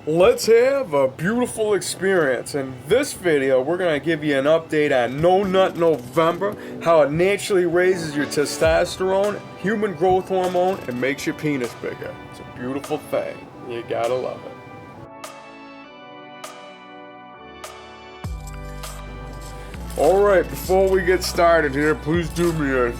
Let's have a beautiful experience. In this video, we're going to give you an update on No Nut November, how it naturally raises your testosterone, human growth hormone, and makes your penis bigger. It's a beautiful thing. You gotta love it. Alright, before we get started here, please do me a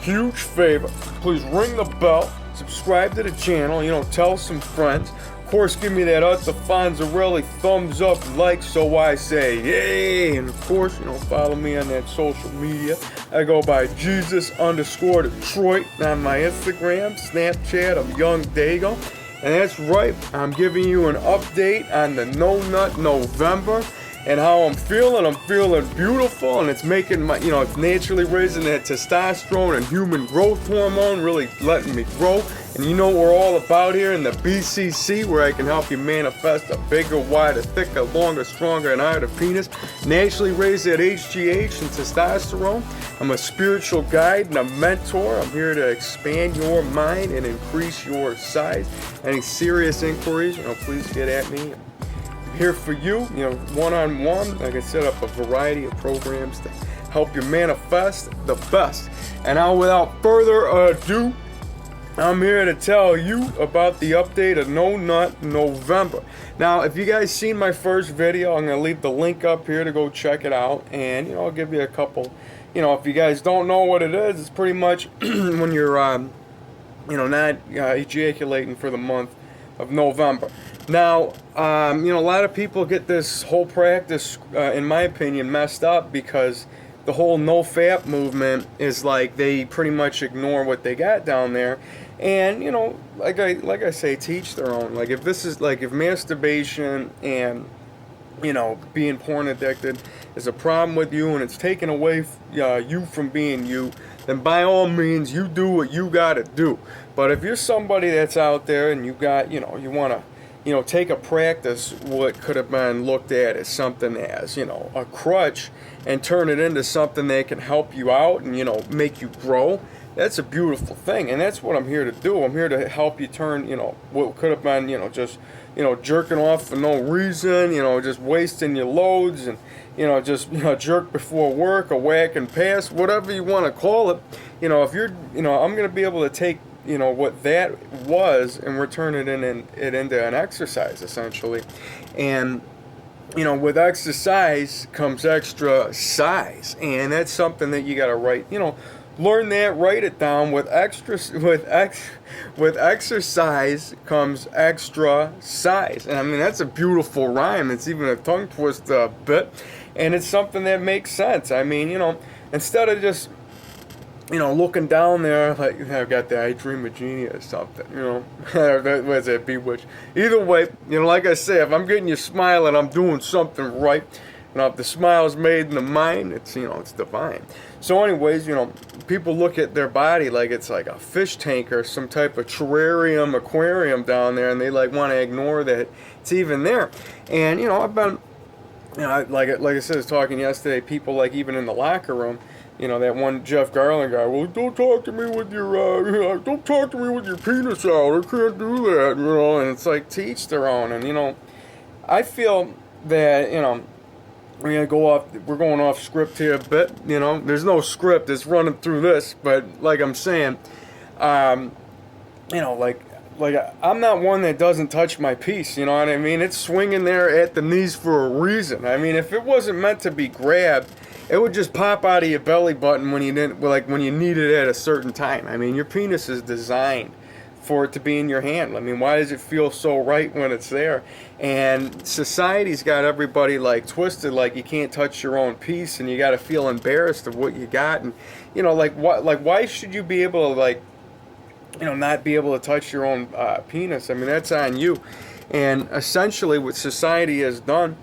huge favor. Please ring the bell, subscribe to the channel, tell some friends. Of course, give me that Fonzarelli thumbs up like, so I say yay. And of course, follow me on that social media. I go by Jesus_Detroit on my Instagram, Snapchat. I'm YOUNGDAYGO. And that's right, I'm giving you an update on the No Nut November and how I'm feeling. I'm feeling beautiful, and it's making my, it's naturally raising that testosterone and human growth hormone, really letting me grow. And you know what we're all about here in the BCC, where I can help you manifest a bigger, wider, thicker, longer, stronger, and higher penis. Naturally raise that HGH and testosterone. I'm a spiritual guide and a mentor. I'm here to expand your mind and increase your size. Any serious inquiries, please get at me. I'm here for you, one-on-one. I can set up a variety of programs to help you manifest the best. And now, without further ado, I'm here to tell you about the update of No Nut November. Now, if you guys seen my first video, I'm going to leave the link up here to go check it out. And, I'll give you a couple, if you guys don't know what it is, it's pretty much when you're, not ejaculating for the month of November. Now, a lot of people get this whole practice, in my opinion, messed up because the whole no FAP movement is like they pretty much ignore what they got down there. And, like I say, teach their own. Like, if masturbation and, being porn addicted is a problem with you and it's taking away you from being you, then by all means, you do what you gotta do. But if you're somebody that's out there and you got, you wanna, take a practice what could have been looked at as something as, a crutch, and turn it into something that can help you out and, make you grow, that's a beautiful thing. And that's what I'm here to do. I'm here to help you turn, what could have been, just, jerking off for no reason, just wasting your loads and, just, jerk before work, a whack and pass, whatever you want to call it. If you're, I'm going to be able to take, what that was and return it into an exercise, essentially. And, with exercise comes extra size, and that's something that you got to write, learn that, write it down. With exercise comes extra size. And I mean, that's a beautiful rhyme. It's even a tongue twister a bit, and it's something that makes sense. I mean, instead of just looking down there like I've got the I Dream of Genie or something, what is that, Bewitched? Either way, like I say, if I'm getting you smiling, I'm doing something right. If the smile's made in the mind, it's it's divine. So anyways, people look at their body like it's like a fish tank or some type of terrarium, aquarium down there, and they like want to ignore that it's even there. And I've been, like I said, I was talking yesterday, people like even in the locker room, that one Jeff Garland guy, well, don't talk to me with your, don't talk to me with your penis out, I can't do that, and it's like to each their own. And I feel that, we're going off script here a bit, there's no script, it's running through this, but like I'm saying, like I'm not one that doesn't touch my piece, you know what I mean? It's swinging there at the knees for a reason. I mean, if it wasn't meant to be grabbed, it would just pop out of your belly button when you didn't, like when you need it at a certain time. I mean, your penis is designed for it to be in your hand. I mean, why does it feel so right when it's there? And society's got everybody like twisted, like you can't touch your own piece, and you got to feel embarrassed of what you got. And why should you be able to not be able to touch your own penis? I mean, that's on you. And essentially, what society has done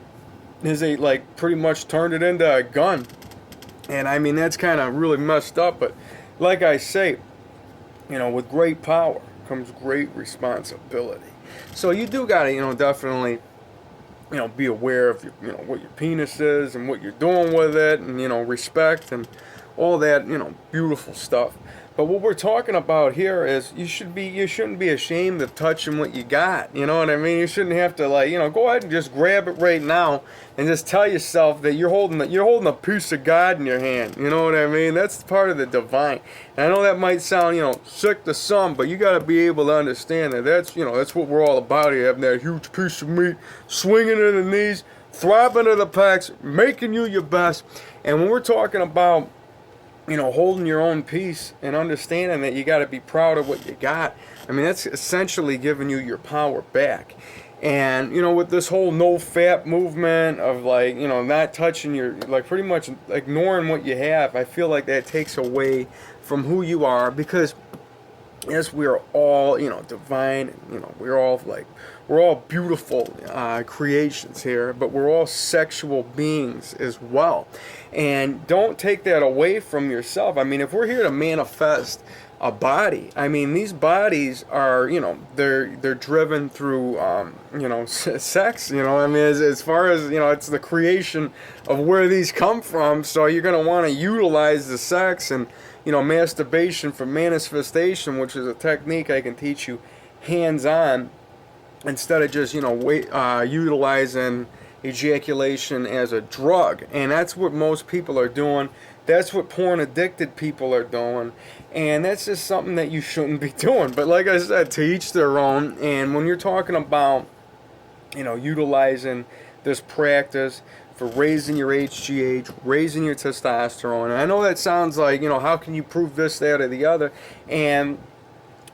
is they pretty much turned it into a gun. And I mean, that's kind of really messed up. But like I say, with great power comes great responsibility. So you do gotta, definitely, be aware of what your penis is and what you're doing with it, and respect and all that, beautiful stuff. But what we're talking about here is you shouldn't be ashamed of touching what you got. You know what I mean? You shouldn't have to, like, go ahead and just grab it right now and just tell yourself that you're holding a piece of God in your hand. You know what I mean? That's part of the divine. And I know that might sound, sick to some, but you got to be able to understand that that's what we're all about here, having that huge piece of meat, swinging to the knees, throbbing to the pecs, making you your best. And when we're talking about holding your own peace and understanding that you got to be proud of what you got, I mean, that's essentially giving you your power back. And, with this whole no FAP movement of, like, not touching your, like, pretty much ignoring what you have, I feel like that takes away from who you are, because yes, we are all, divine, we're all beautiful creations here, but we're all sexual beings as well. And don't take that away from yourself. I mean, if we're here to manifest a body, I mean, these bodies are, they're driven through, sex, I mean, as far as, it's the creation of where these come from. So you're going to want to utilize the sex and, masturbation for manifestation, which is a technique I can teach you hands-on, instead of just, utilizing ejaculation as a drug. And that's what most people are doing. That's what porn addicted people are doing. And that's just something that you shouldn't be doing. But like I said, to each their own. And when you're talking about, utilizing this practice for raising your HGH, raising your testosterone, and I know that sounds like, how can you prove this, that, or the other? And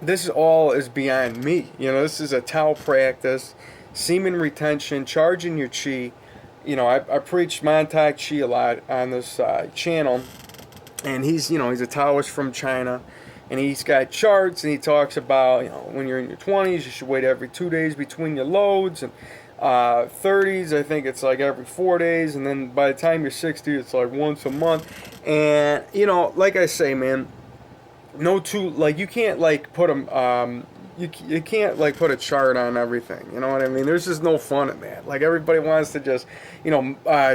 this all is beyond me. This is a Tao practice, semen retention, charging your chi. I preach Montauk Chi a lot on this channel, and he's a Taoist from China, and he's got charts, and he talks about, when you're in your 20s, you should wait every 2 days between your loads, and 30s, I think it's like every 4 days, and then by the time you're 60, it's like once a month. And like I say, man, you can't put them you can't put a chart on everything. You know what I mean? There's just no fun in that. Like, everybody wants to just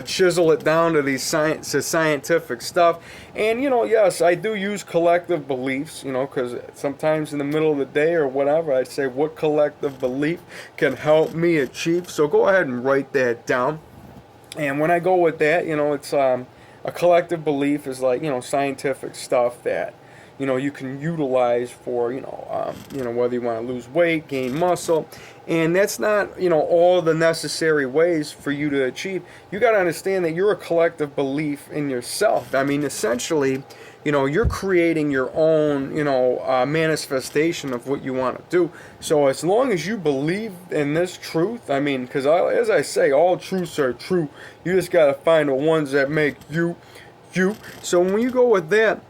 chisel it down to these scientific stuff. And yes, I do use collective beliefs. Because sometimes in the middle of the day or whatever, I say, what collective belief can help me achieve? So go ahead and write that down. And when I go with that, it's a collective belief is like scientific stuff that you can utilize for, whether you want to lose weight, gain muscle. And that's not, all the necessary ways for you to achieve. You got to understand that you're a collective belief in yourself. I mean, essentially, you're creating your own, manifestation of what you want to do. So as long as you believe in this truth, I mean, because as I say, all truths are true. You just got to find the ones that make you, you. So when you go with that,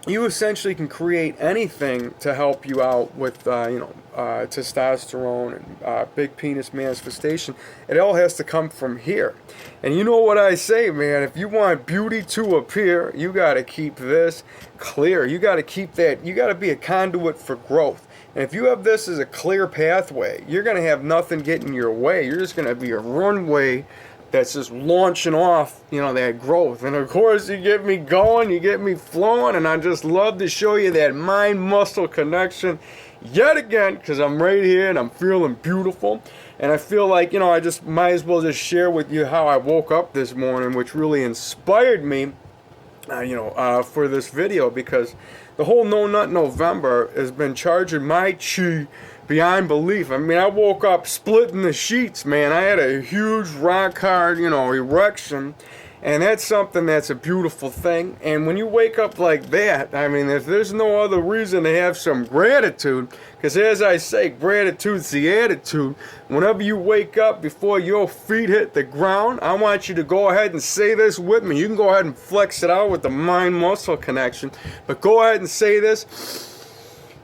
you essentially can create anything to help you out with, testosterone and big penis manifestation. It all has to come from here. And you know what I say, man, if you want beauty to appear, you got to keep this clear. You got to keep that. You got to be a conduit for growth. And if you have this as a clear pathway, you're going to have nothing getting in your way. You're just going to be a runway that's just launching off, that growth. And of course, you get me going, you get me flowing, and I just love to show you that mind-muscle connection yet again, because I'm right here and I'm feeling beautiful. And I feel like, I just might as well just share with you how I woke up this morning, which really inspired me, for this video, because the whole No Nut November has been charging my chi beyond belief. I mean, I woke up splitting the sheets, man. I had a huge rock hard, erection. And that's something that's a beautiful thing. And when you wake up like that, I mean, if there's no other reason to have some gratitude, because as I say, gratitude's the attitude. Whenever you wake up, before your feet hit the ground, I want you to go ahead and say this with me. You can go ahead and flex it out with the mind-muscle connection. But go ahead and say this.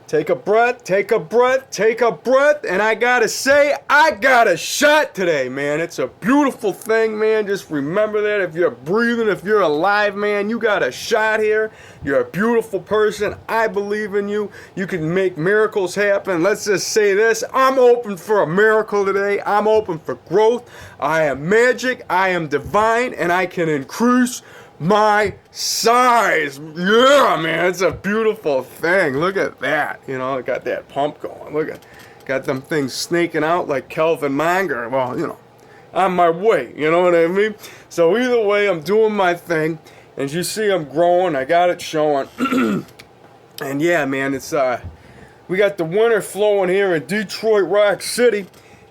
Take a breath, take a breath, take a breath, and I gotta say, I got a shot today, man. It's a beautiful thing, man. Just remember that. If you're breathing, if you're alive, man, you got a shot here. You're a beautiful person. I believe in you. You can make miracles happen. Let's just say this. I'm open for a miracle today. I'm open for growth. I am magic. I am divine, and I can increase my size. Yeah, man, it's a beautiful thing. Look at that. You know, it got that pump going. Look at, got them things snaking out like Kelvin Monger. Well, you know, on my way. You know what I mean? So either way, I'm doing my thing. And you see I'm growing. I got it showing. And yeah, man, it's we got the winter flowing here in Detroit Rock City.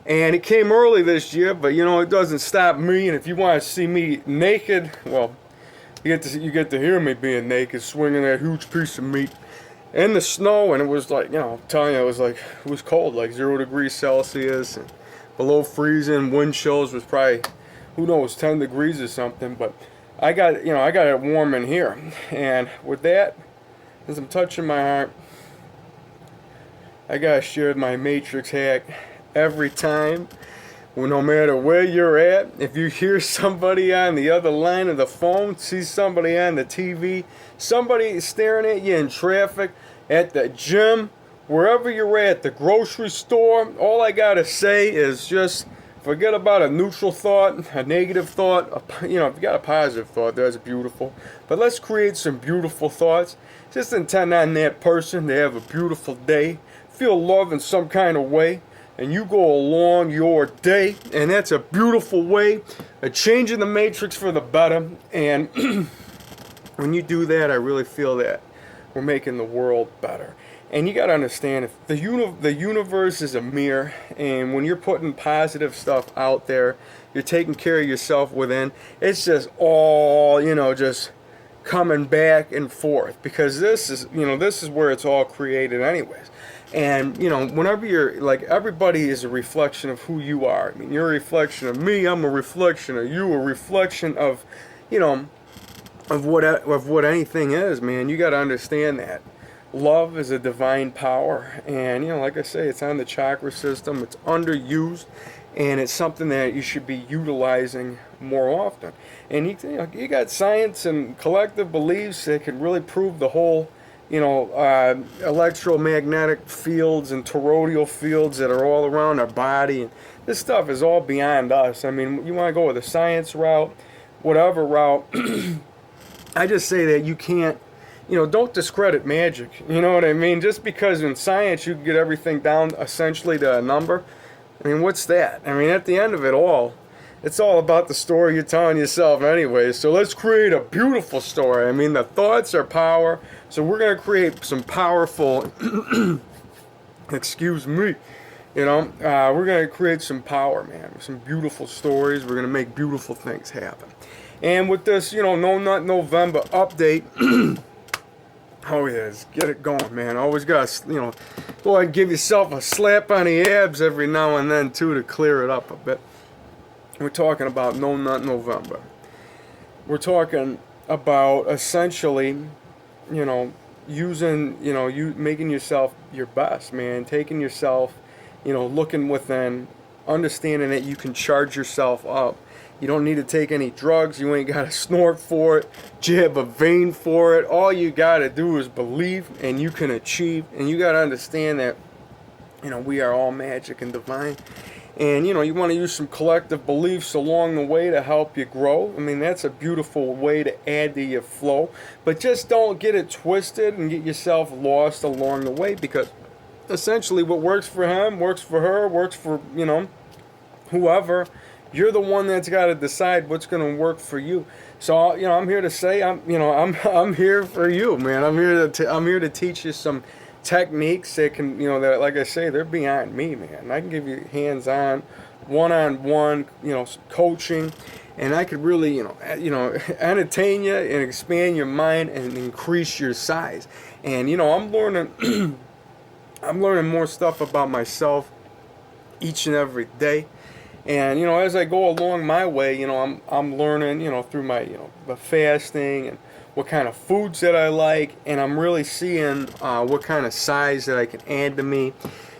And it came early this year, but you know, it doesn't stop me. And if you want to see me naked, well, you get to hear me being naked, swinging that huge piece of meat in the snow. And it was like, you know, I'm telling you, it was cold, like 0 degrees Celsius and below freezing. Wind chills was probably, who knows, 10 degrees or something. But I got it warm in here. And with that, as I'm touching my heart, I gotta share my Matrix hack every time. Well, no matter where you're at, if you hear somebody on the other line of the phone, see somebody on the TV, somebody staring at you in traffic, at the gym, wherever you're at, the grocery store, all I gotta say is just forget about a neutral thought, a negative thought. You know, if you got a positive thought, that's beautiful. But let's create some beautiful thoughts. Just intend on that person to have a beautiful day, feel love in some kind of way, and you go along your day, and that's a beautiful way of changing the matrix for the better. And when you do that, I really feel that we're making the world better. And you got to understand, if the universe is a mirror, and when you're putting positive stuff out there, you're taking care of yourself within, it's just all, you know, just coming back and forth, because this is where it's all created anyways. And, you know, whenever you're, like, everybody is a reflection of who you are. I mean, you're a reflection of me, I'm a reflection of you, a reflection of, you know, of what anything is, man. You got to understand that. Love is a divine power. And, you know, like I say, it's on the chakra system, it's underused, and it's something that you should be utilizing more often. And, you got science and collective beliefs that can really prove the whole, you know, electromagnetic fields and toroidal fields that are all around our body. And this stuff is all beyond us. I mean, you want to go with a science route, whatever route. I just say that you can't, you know, don't discredit magic. You know what I mean? Just because in science you can get everything down essentially to a number. I mean, what's that? I mean, at the end of it all, it's all about the story you're telling yourself anyway. So let's create a beautiful story. I mean, the thoughts are power. So we're going to create some powerful, excuse me, you know, we're going to create some power, man. Some beautiful stories. We're going to make beautiful things happen. And with this, you know, No Nut November update, oh yes, get it going, man. Always got to, you know, go ahead and give yourself a slap on the abs every now and then, too, to clear it up a bit. We're talking about No Nut November. We're talking about essentially, you know, using, you know, you making yourself your best, man. Taking yourself, you know, looking within, understanding that you can charge yourself up. You don't need to take any drugs. You ain't got to snort for it, jab a vein for it. All you got to do is believe, and you can achieve. And you got to understand that, you know, we are all magic and divine. And, you know, you want to use some collective beliefs along the way to help you grow. I mean, that's a beautiful way to add to your flow. But just don't get it twisted and get yourself lost along the way, because essentially what works for him, works for her, works for, you know, whoever. You're the one that's got to decide what's going to work for you. So, you know, I'm here to say, I'm here for you, man. I'm here to teach you some techniques that can, you know, that, like I say, they're beyond me, man. I can give you hands-on, one-on-one, you know, coaching, and I could really, you know, entertain you and expand your mind and increase your size. And, you know, I'm learning, I'm learning more stuff about myself each and every day. And, you know, as I go along my way, you know, I'm learning, you know, through my, you know, the fasting and what kind of foods that I like, and I'm really seeing what kind of size that I can add to me.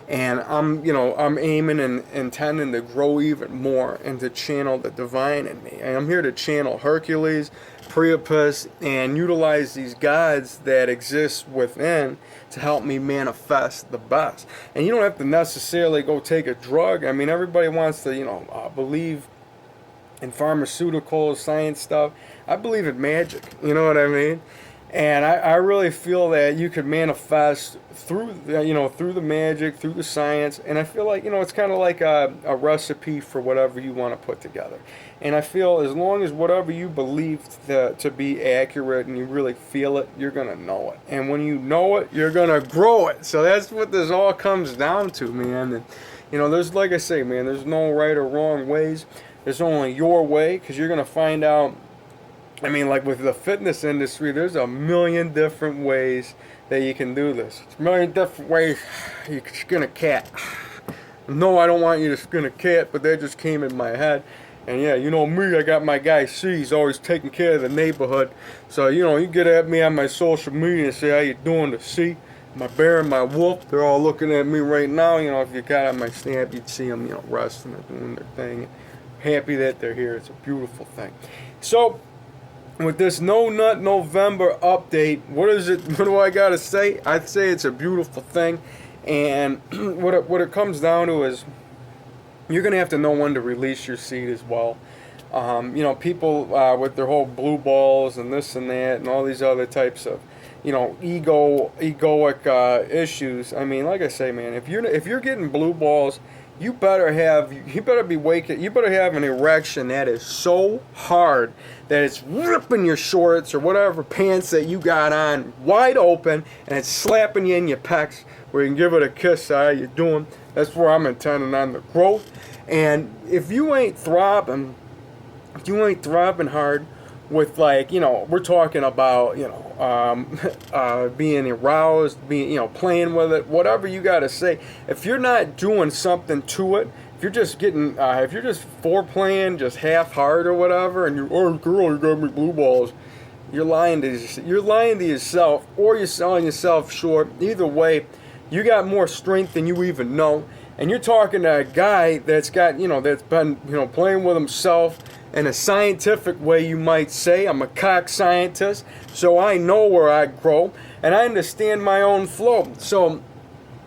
And I'm aiming and intending to grow even more and to channel the divine in me. And I'm here to channel Hercules, Priapus, and utilize these gods that exist within to help me manifest the best. And you don't have to necessarily go take a drug. I mean, everybody wants to, you know, believe and pharmaceuticals, science stuff. I believe in magic, you know what I mean? And I really feel that you could manifest through through the magic, through the science. And I feel like, it's kind of like a recipe for whatever you want to put together. And I feel as long as whatever you believe to be accurate and you really feel it, you're going to know it. And when you know it, you're going to grow it. So that's what this all comes down to, man. And, there's, like I say, man, there's no right or wrong ways. There's only your way, because you're going to find out. I mean, like with the fitness industry, there's a million different ways that you can do this. It's a million different ways you can skin a cat. No, I don't want you to skin a cat, but that just came in my head. And yeah, you know me, I got my guy C, he's always taking care of the neighborhood. So, you get at me on my social media and say, how you doing to C? My bear and my wolf, they're all looking at me right now. If you got on my snap, you'd see them, resting and doing their thing. Happy that they're here. It's a beautiful thing. So, with this No Nut November update, what do I gotta say? I'd say it's a beautiful thing, and what it comes down to is you're gonna have to know when to release your seed as well. People with their whole blue balls and this and that and all these other types of egoic issues. I mean, like I say, man, if you're getting blue balls, you better have an erection that is so hard that it's ripping your shorts or whatever pants that you got on wide open, and it's slapping you in your pecs where you can give it a kiss. How you doing? That's where I'm intending on the growth. And if you ain't throbbing hard with, like, we're talking about, being aroused, playing with it, whatever you got to say. If you're not doing something to it, if you're just foreplaying just half hard or whatever, and oh girl, you got me blue balls, you're lying to yourself, or you're selling yourself short. Either way, you got more strength than you even know. And you're talking to a guy that's got, that's been, playing with himself in a scientific way, you might say. I'm a cock scientist, so I know where I grow, and I understand my own flow. So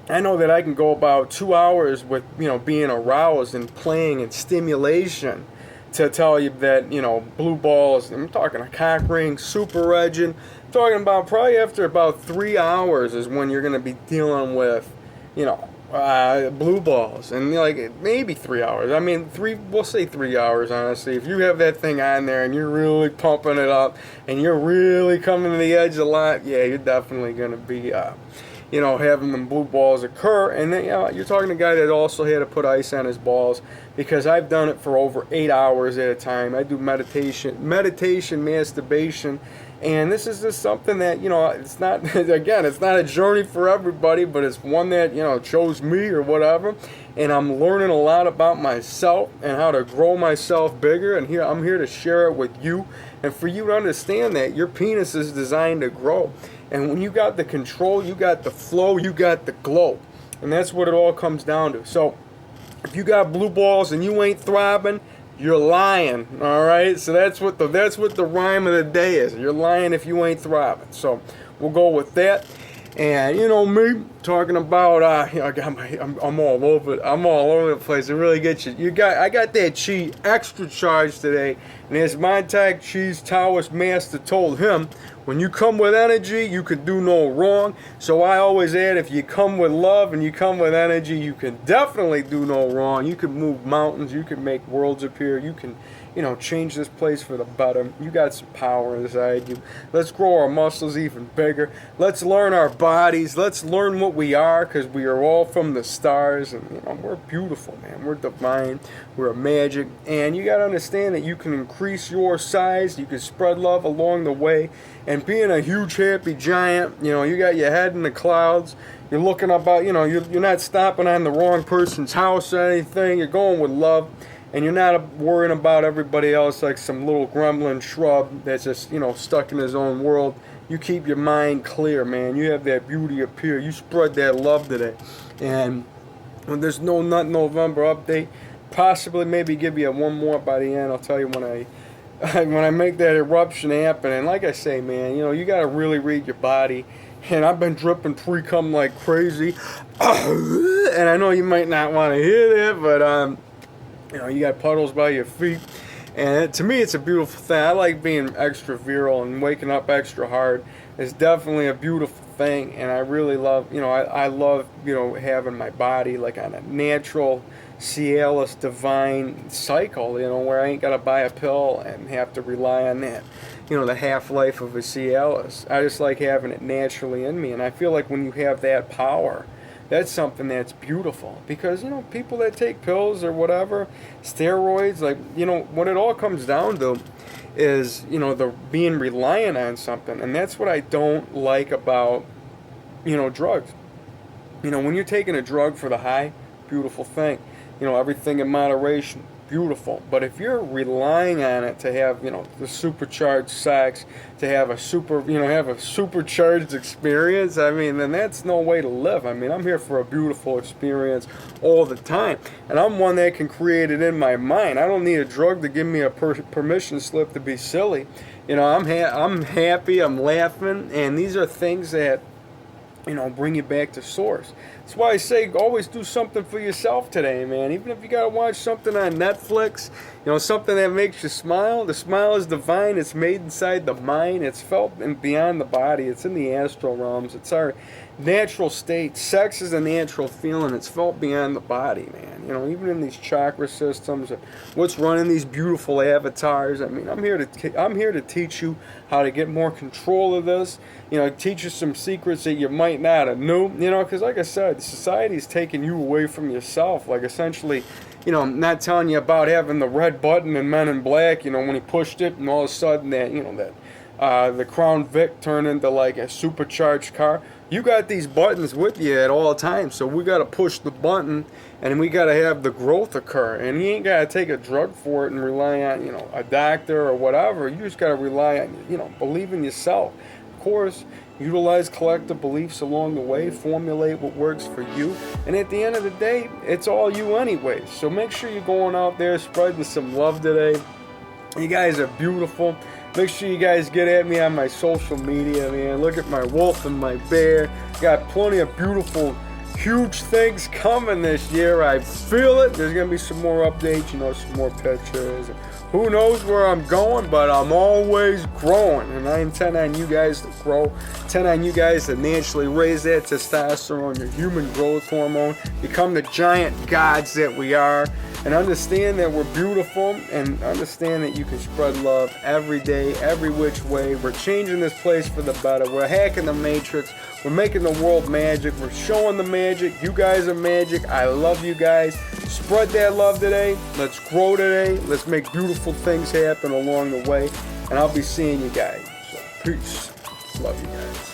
I know that I can go about 2 hours with, being aroused and playing and stimulation to tell you that, blue balls, I'm talking a cock ring, super regin, talking about probably after about 3 hours is when you're going to be dealing with, blue balls, and maybe 3 hours. I mean, we'll say 3 hours, honestly. If you have that thing on there and you're really pumping it up and you're really coming to the edge a lot, yeah, you're definitely going to be, having them blue balls occur. And then, you're talking to a guy that also had to put ice on his balls, because I've done it for over 8 hours at a time. I do meditation, masturbation. And this is just something that, it's not, again, it's not a journey for everybody, but it's one that, chose me or whatever. And I'm learning a lot about myself and how to grow myself bigger. And I'm here to share it with you. And for you to understand that your penis is designed to grow. And when you got the control, you got the flow, you got the glow. And that's what it all comes down to. So if you got blue balls and you ain't throbbing, you're lying, all right? So that's what the rhyme of the day is. You're lying if you ain't throbbing. So we'll go with that. And me talking about I'm all over the place. It really gets you. I got that chi extra charge today, and as Montag Chi's Taoist master told him, when you come with energy, you can do no wrong. So I always add, if you come with love and you come with energy, you can definitely do no wrong. You can move mountains. You can make worlds appear. You can, change this place for the better. You got some power inside you. Let's grow our muscles even bigger. Let's learn our bodies. Let's learn what we are, because we are all from the stars. And, we're beautiful, man. We're divine. We're magic. And you got to understand that you can increase your size. You can spread love along the way. And being a huge happy giant, you got your head in the clouds. You're looking about, you're not stopping on the wrong person's house or anything. You're going with love. And you're not worrying about everybody else like some little gremlin shrub that's just, stuck in his own world. You keep your mind clear, man. You have that beauty appear. You spread that love today. And when there's no Nut November update, possibly maybe give you one more by the end. I'll tell you when I make that eruption happen. And like I say, man, you got to really read your body. And I've been dripping pre-cum like crazy. And I know you might not want to hear that, but, you got puddles by your feet. And to me, it's a beautiful thing. I like being extra virile, and waking up extra hard is definitely a beautiful thing. And I really love, I love, having my body like on a natural Cialis divine cycle, where I ain't got to buy a pill and have to rely on that, the half-life of a Cialis. I just like having it naturally in me. And I feel like when you have that power, that's something that's beautiful, because people that take pills or whatever, steroids, like what it all comes down to is the being reliant on something. And that's what I don't like about drugs. When you're taking a drug for the high, beautiful thing, everything in moderation, beautiful. But if you're relying on it to have the supercharged sex, to have a supercharged experience, then that's no way to live. I'm here for a beautiful experience all the time, and I'm one that can create it in my mind. I don't need a drug to give me a permission slip to be silly. I'm happy, I'm laughing, and these are things that bring you back to source. That's why I say always do something for yourself today, man. Even if you gotta watch something on Netflix, something that makes you smile. The smile is divine. It's made inside the mind. It's felt beyond the body. It's in the astral realms. It's our natural state. Sex is a natural feeling. It's felt beyond the body, man. Even in these chakra systems, and what's running these beautiful avatars. I'm here to teach you how to get more control of this. Teach you some secrets that you might not have knew. Because like I said, society is taking you away from yourself. Like essentially, not telling you about having the red button in Men in Black. When he pushed it, and all of a sudden the Crown Vic turned into like a supercharged car. You got these buttons with you at all times, so we got to push the button, and we got to have the growth occur. And you ain't got to take a drug for it and rely on a doctor or whatever. You just got to rely on believe in yourself. Of course, utilize collective beliefs along the way, formulate what works for you, and at the end of the day, it's all you anyway. So make sure you're going out there spreading some love today. You guys are beautiful. Make sure you guys get at me on my social media, man. Look at my wolf and my bear. Got plenty of beautiful, huge things coming this year. I feel it. There's going to be some more updates, some more pictures. Who knows where I'm going, but I'm always growing. And I intend on you guys to grow. Intend on you guys to naturally raise that testosterone, your human growth hormone. Become the giant gods that we are. And understand that we're beautiful, and understand that you can spread love every day, every which way. We're changing this place for the better. We're hacking the matrix. We're making the world magic. We're showing the magic. You guys are magic. I love you guys. Spread that love today. Let's grow today. Let's make beautiful things happen along the way. And I'll be seeing you guys. So, peace. Love you guys.